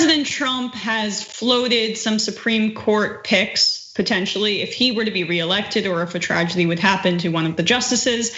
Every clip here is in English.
President Trump has floated some Supreme Court picks, potentially, if he were to be reelected or if a tragedy would happen to one of the justices.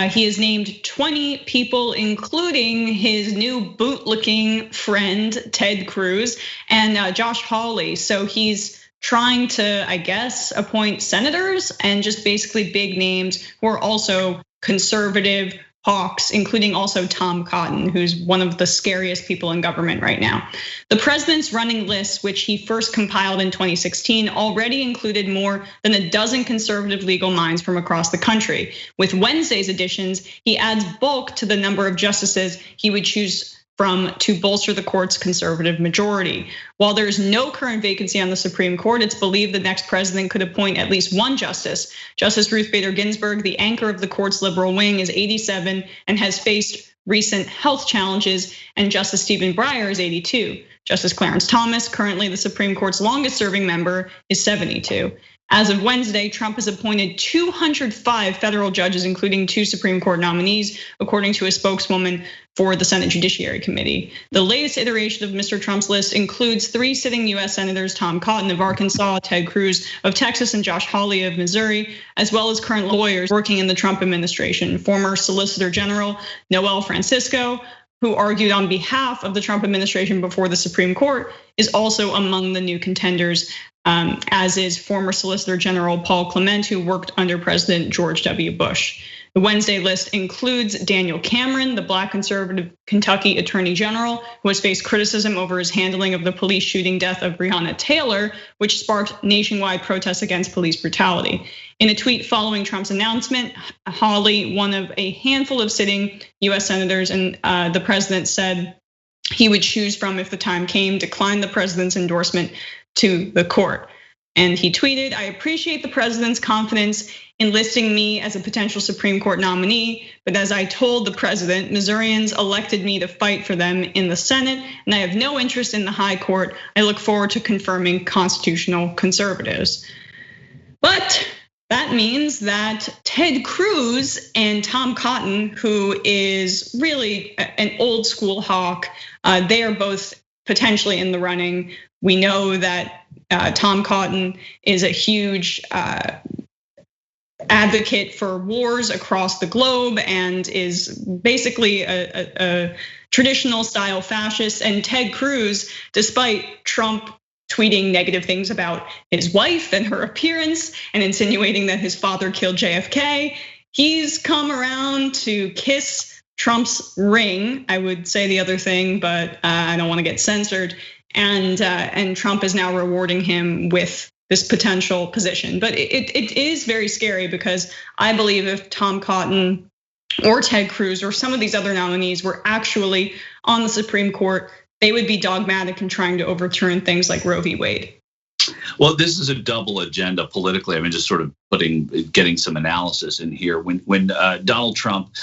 He has named 20 people, including his new boot-looking friend, Ted Cruz, and Josh Hawley. So he's trying to, I guess, appoint senators and just basically big names who are also conservative hawks, including also Tom Cotton, who's one of the scariest people in government right now. The president's running list, which he first compiled in 2016, already included more than a dozen conservative legal minds from across the country. With Wednesday's additions, he adds bulk to the number of justices he would choose from to bolster the court's conservative majority. While there's no current vacancy on the Supreme Court, it's believed the next president could appoint at least one justice. Justice Ruth Bader Ginsburg, the anchor of the court's liberal wing, is 87 and has faced recent health challenges, and Justice Stephen Breyer is 82. Justice Clarence Thomas, currently the Supreme Court's longest serving member, is 72. As of Wednesday, Trump has appointed 205 federal judges, including 2 Supreme Court nominees, according to a spokeswoman for the Senate Judiciary Committee. The latest iteration of Mr. Trump's list includes 3 sitting US senators, Tom Cotton of Arkansas, Ted Cruz of Texas, and Josh Hawley of Missouri, as well as current lawyers working in the Trump administration. Former Solicitor General Noel Francisco, who argued on behalf of the Trump administration before the Supreme Court, is also among the new contenders, as is former Solicitor General Paul Clement, who worked under President George W. Bush. The Wednesday list includes Daniel Cameron, the Black conservative Kentucky Attorney General, who has faced criticism over his handling of the police shooting death of Breonna Taylor, which sparked nationwide protests against police brutality. In a tweet following Trump's announcement, Hawley, one of a handful of sitting US senators, and the president said he would choose from if the time came, declined the president's endorsement to the court. And he tweeted, "I appreciate the president's confidence in listing me as a potential Supreme Court nominee, but as I told the president, Missourians elected me to fight for them in the Senate, and I have no interest in the high court. I look forward to confirming constitutional conservatives." But that means that Ted Cruz and Tom Cotton, who is really an old school hawk, they are both potentially in the running. We know that Tom Cotton is a huge advocate for wars across the globe and is basically a traditional style fascist. And Ted Cruz, despite Trump tweeting negative things about his wife and her appearance and insinuating that his father killed JFK, he's come around to kiss Trump's ring. I would say the other thing, but I don't want to get censored. And Trump is now rewarding him with this potential position. But it is very scary, because I believe if Tom Cotton or Ted Cruz or some of these other nominees were actually on the Supreme Court, they would be dogmatic in trying to overturn things like Roe v. Wade. Well, this is a double agenda politically. I mean, just sort of getting some analysis in here. When Donald Trump,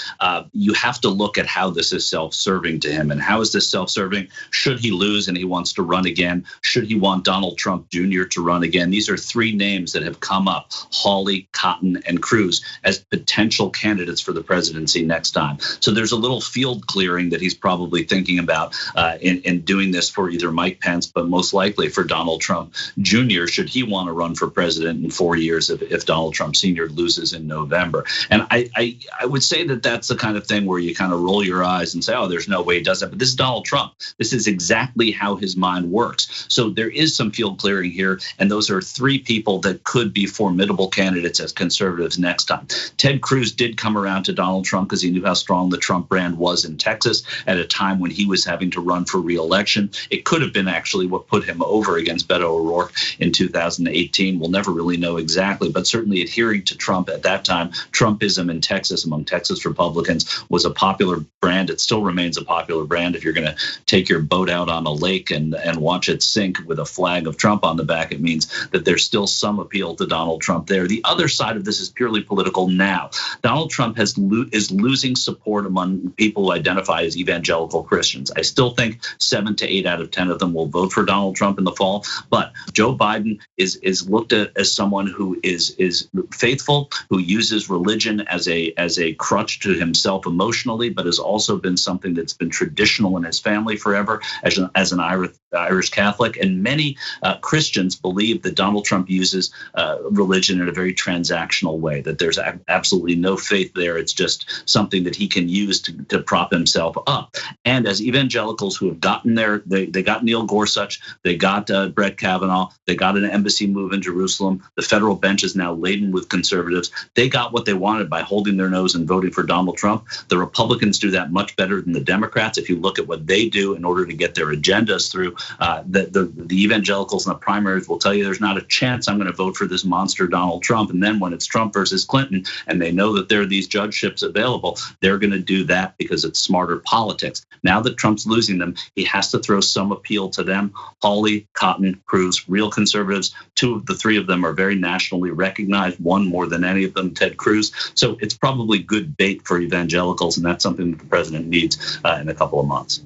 you have to look at how this is self-serving to him. And how is this self-serving? Should he lose and he wants to run again? Should he want Donald Trump Jr. to run again? These are 3 names that have come up: Hawley, Cotton, and Cruz, as potential candidates for the presidency next time. So there's a little field clearing that he's probably thinking about in doing this for either Mike Pence, but most likely for Donald Trump Jr. should he want to run for president in 4 years if Donald Trump Sr. loses in November. And I would say that that's the kind of thing where you kind of roll your eyes and say, oh, there's no way he does that. But this is Donald Trump. This is exactly how his mind works. So there is some field clearing here. And those are 3 people that could be formidable candidates as conservatives next time. Ted Cruz did come around to Donald Trump because he knew how strong the Trump brand was in Texas at a time when he was having to run for re-election. It could have been actually what put him over against Beto O'Rourke in 2018. We'll never really know exactly, but certainly adhering to Trump at that time. Trumpism in Texas among Texas Republicans was a popular brand. It still remains a popular brand. If you're going to take your boat out on a lake and watch it sink with a flag of Trump on the back, it means that there's still some appeal to Donald Trump there. The other side of this is purely political now. Donald Trump is losing support among people who identify as evangelical Christians. I still think 7 to 8 out of 10 of them will vote for Donald Trump in the fall, but Joe Biden is looked at as someone who is faithful, who uses religion as a crutch to himself emotionally, but has also been something that's been traditional in his family forever as an Irish Catholic, and many Christians believe that Donald Trump uses religion in a very transactional way, that there's absolutely no faith there. It's just something that he can use to prop himself up. And as evangelicals who have gotten there, they got Neil Gorsuch, they got Brett Kavanaugh, they got an embassy move in Jerusalem. The federal bench is now laden with conservatives. They got what they wanted by holding their nose and voting for Donald Trump. The Republicans do that much better than the Democrats. If you look at what they do in order to get their agendas through, the evangelicals in the primaries will tell you there's not a chance I'm going to vote for this monster Donald Trump. And then when it's Trump versus Clinton, and they know that there are these judgeships available, they're going to do that because it's smarter politics. Now that Trump's losing them, he has to throw some appeal to them. Hawley, Cotton, Cruz, real conservatives. Two of the three of them are very nationally recognized, one more than any of them, Ted Cruz. So it's probably good bait for evangelicals, and that's something that the president needs in a couple of months.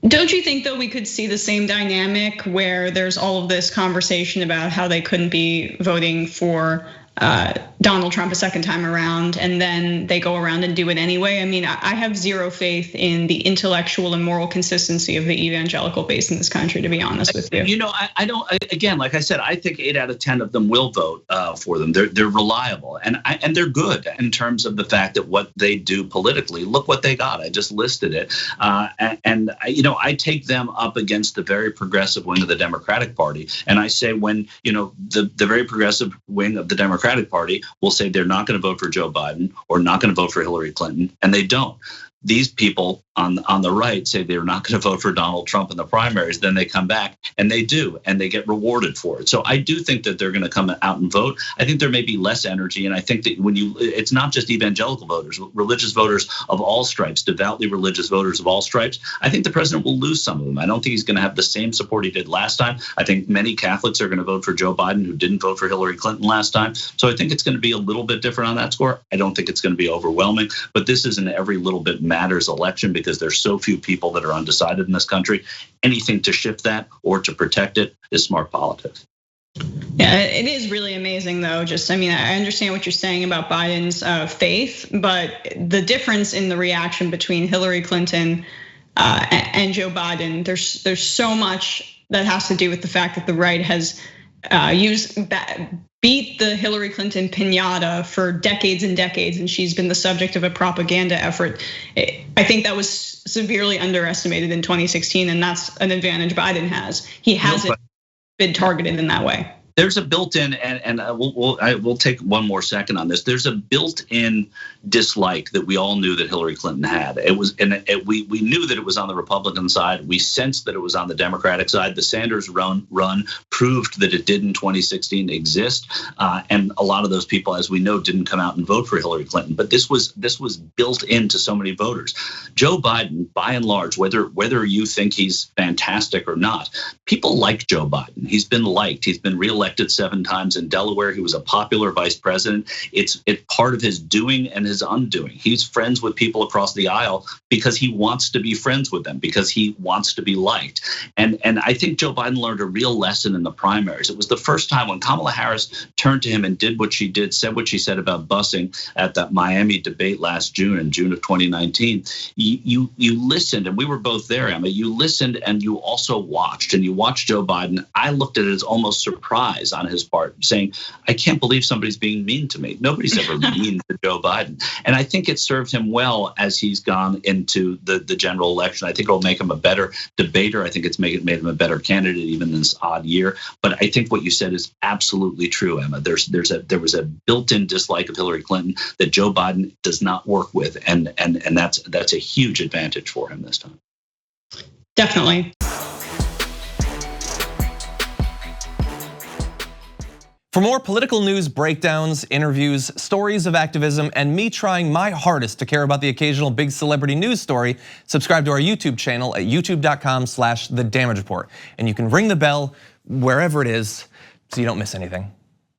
Don't you think, though, we could see the same dynamic where there's all of this conversation about how they couldn't be voting for Donald Trump a second time around, and then they go around and do it anyway? I mean, I have zero faith in the intellectual and moral consistency of the evangelical base in this country, to be honest with you. You know, I don't. Again, like I said, I think 8 out of 10 of them will vote for them. They're reliable, and they're good in terms of the fact that what they do politically. Look what they got. I just listed it, and I take them up against the very progressive wing of the Democratic Party, and I say when the very progressive wing of the Democratic Party will say they're not going to vote for Joe Biden or not going to vote for Hillary Clinton, and they don't. These people on the right say they're not going to vote for Donald Trump in the primaries. Then they come back and they do, and they get rewarded for it. So I do think that they're going to come out and vote. I think there may be less energy, and I think that it's not just evangelical voters, religious voters of all stripes, devoutly religious voters of all stripes. I think the president will lose some of them. I don't think he's going to have the same support he did last time. I think many Catholics are going to vote for Joe Biden who didn't vote for Hillary Clinton last time. So I think it's going to be a little bit different on that score. I don't think it's going to be overwhelming, but this is an every little bit matters election because there's so few people that are undecided in this country. Anything to shift that or to protect it is smart politics. Yeah, it is really amazing, though. I understand what you're saying about Biden's faith, but the difference in the reaction between Hillary Clinton and Joe Biden, there's so much that has to do with the fact that the right has beat the Hillary Clinton piñata for decades and decades, and she's been the subject of a propaganda effort. I think that was severely underestimated in 2016, and that's an advantage Biden has. He hasn't been targeted in that way. There's a built-in, and we'll take one more second on this. There's a built-in dislike that we all knew that Hillary Clinton had. It was, and we knew that it was on the Republican side. We sensed that it was on the Democratic side. The Sanders run proved that it did in 2016 exist, and a lot of those people, as we know, didn't come out and vote for Hillary Clinton. But this was built into so many voters. Joe Biden, by and large, whether you think he's fantastic or not, people like Joe Biden. He's been liked. He's been reelected 7 times in Delaware. He was a popular vice president. It's part of his doing and his undoing. He's friends with people across the aisle because he wants to be friends with them, because he wants to be liked. And I think Joe Biden learned a real lesson in the primaries. It was the first time when Kamala Harris turned to him and did what she did, said what she said about busing at that Miami debate last June, in June of 2019. You listened, and we were both there, Emma. You listened and you also watched, and you watched Joe Biden. I looked at it as almost surprise on his part, saying, I can't believe somebody's being mean to me. Nobody's ever mean to Joe Biden. And I think it served him well as he's gone into the general election. I think it'll make him a better debater. I think it's made him a better candidate even in this odd year. But I think what you said is absolutely true, Emma. There was a built-in dislike of Hillary Clinton that Joe Biden does not work with. And that's a huge advantage for him this time. Definitely. For more political news, breakdowns, interviews, stories of activism, and me trying my hardest to care about the occasional big celebrity news story, subscribe to our YouTube channel at youtube.com/The Damage Report. And you can ring the bell wherever it is so you don't miss anything.